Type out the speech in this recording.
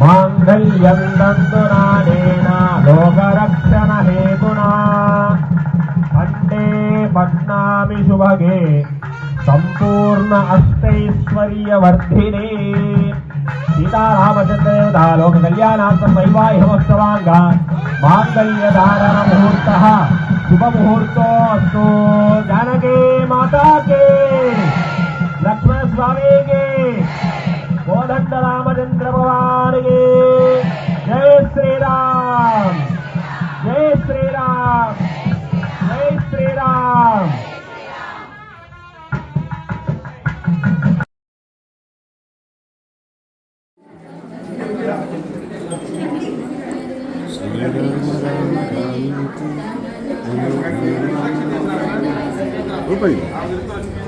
माङ्गल्यं दन्तुनानेन लोकरक्षणहेतुना कण्ठे बध्नामि शुभगे संपूर्ण अष्टैश्वर्यवर्धिने सीतारामचन्द्रदेवता लोककल्याणार्थं वैवाहिकोत्सवाङ्ग माङ्गल्यधारणमुहूर्तः शुभमुहूर्तोऽस्तु। जानकी माता के, लक्ष्मण स्वामी के, कोदंड रामचंद्र भगवान के जय श्री राम, जय श्री राम, जय श्री राम। रुपये